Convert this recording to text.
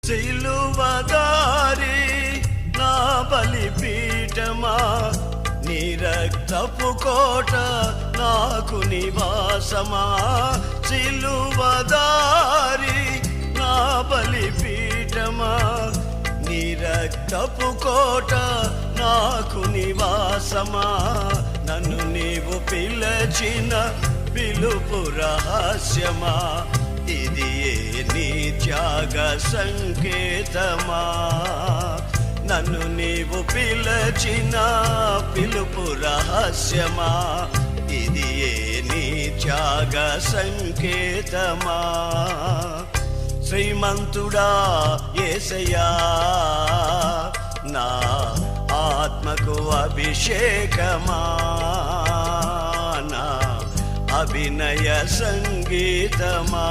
సిలువదారి నా బలిపీఠమా, నీ రక్తపు కోట నాకు నివాసమా. సిలువదారి నా బలిపీఠమా, నీ రక్తపు కోట నాకు నివాసమా. నన్ను నీవు పిలచిన పిలుపు రహస్యమా, ఇది నీ త్యాగ సంకేతమా. నన్ను నీవు పిలచిన పిలుపు రహస్యమా, ఇది నీ త్యాగ సంకేతమా. శ్రీమంతుడా యేసయ్యా, నా ఆత్మకు అభిషేకమా, నా అభినయ సంగీతమా.